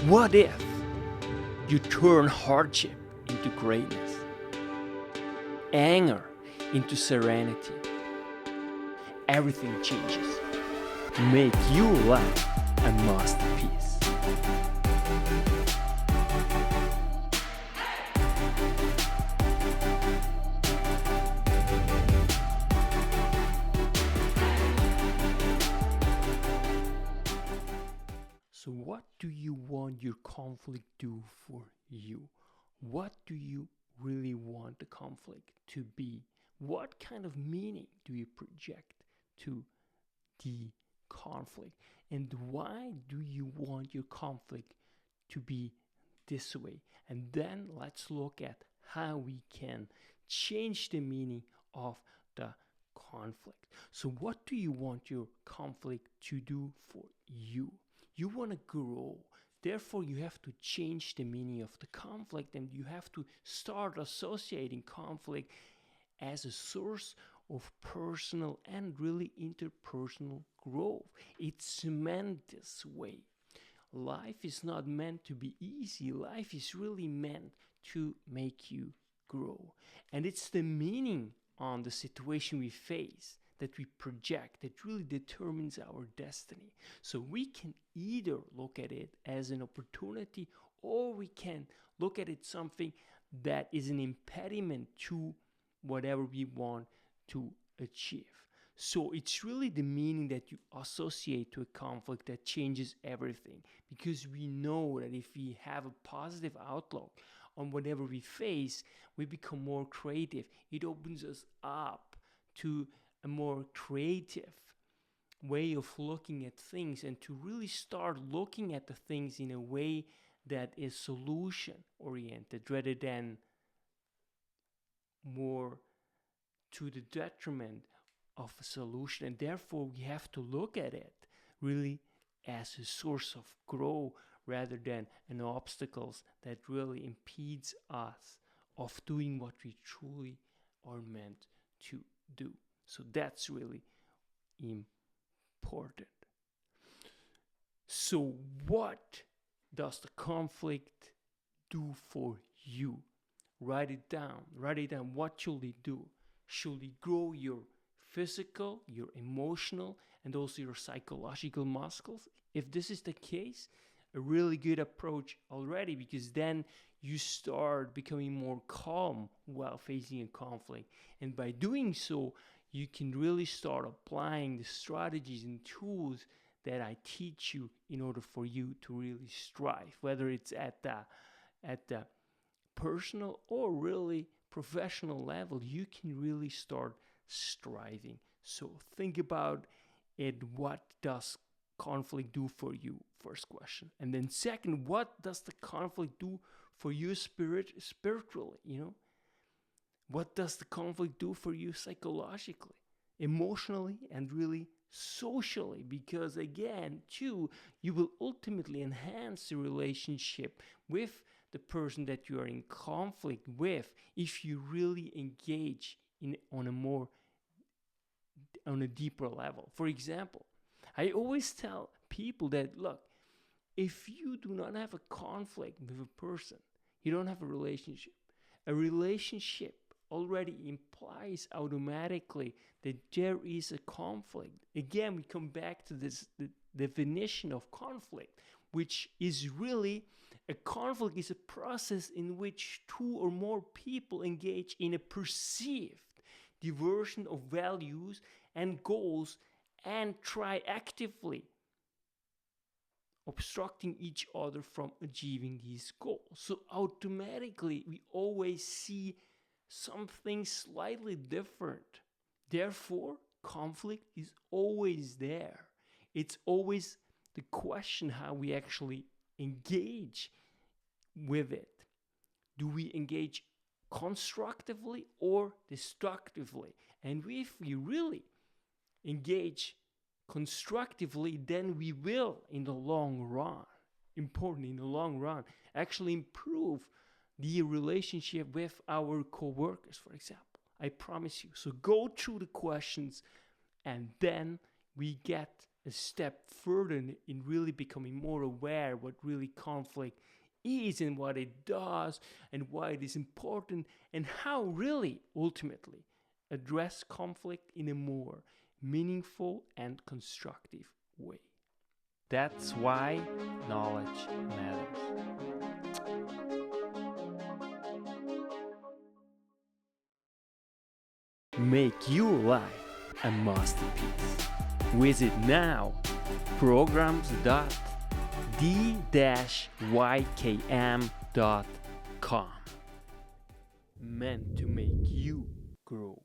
What if you turn hardship into greatness, anger into serenity? Everything changes. Make your life a masterpiece. So what do you want your conflict to do for you? What do you really want the conflict to be? What kind of meaning do you project to the conflict? And why do you want your conflict to be this way? And then let's look at how we can change the meaning of the conflict. So what do you want your conflict to do for you? You want to grow. Therefore, you have to change the meaning of the conflict, and you have to start associating conflict as a source of personal and really interpersonal growth. It's meant this way. Life is not meant to be easy. Life is really meant to make you grow. And it's the meaning on the situation we face that we project that really determines our destiny. So we can either look at it as an opportunity, or we can look at it something that is an impediment to whatever we want to achieve. So it's really the meaning that you associate to a conflict that changes everything, because we know that if we have a positive outlook on whatever we face, we become more creative. It opens us up to a more creative way of looking at things, and to really start looking at the things in a way that is solution oriented rather than more to the detriment of a solution. And therefore we have to look at it really as a source of growth rather than an obstacles that really impedes us of doing what we truly are meant to do. So that's really important. So what does the conflict do for you? Write it down. Write it down. What should it do? Should it grow your physical, your emotional, and also your psychological muscles? If this is the case, a really good approach already, because then you start becoming more calm while facing a conflict. And by doing so, you can really start applying the strategies and tools that I teach you in order for you to really strive, whether it's at the personal or really professional level. You can really start striving. So think about it. What does conflict do for you? First question. And then second, what does the conflict do for you spiritually? What does the conflict do for you psychologically, emotionally, and really socially? Because again, too, you will ultimately enhance the relationship with the person that you are in conflict with if you really engage on a deeper level. For example, I always tell people that, look, if you do not have a conflict with a person, you don't have a relationship. A relationship already implies automatically that there is a conflict. Again, we come back to the definition of conflict, which is really a conflict is a process in which two or more people engage in a perceived diversion of values and goals and try actively obstructing each other from achieving these goals. So automatically we always see something slightly different. Therefore, conflict is always there. It's always the question how we actually engage with it. Do we engage constructively or destructively? And if we really engage constructively, then we will, in the long run, actually improve the relationship with our co-workers, for example. I promise you. So go through the questions, and then we get a step further in really becoming more aware what really conflict is and what it does and why it is important and how really ultimately address conflict in a more meaningful and constructive way. That's why knowledge matters. Make your life a masterpiece. Visit now programs.the-ykm.com. Meant to make you grow.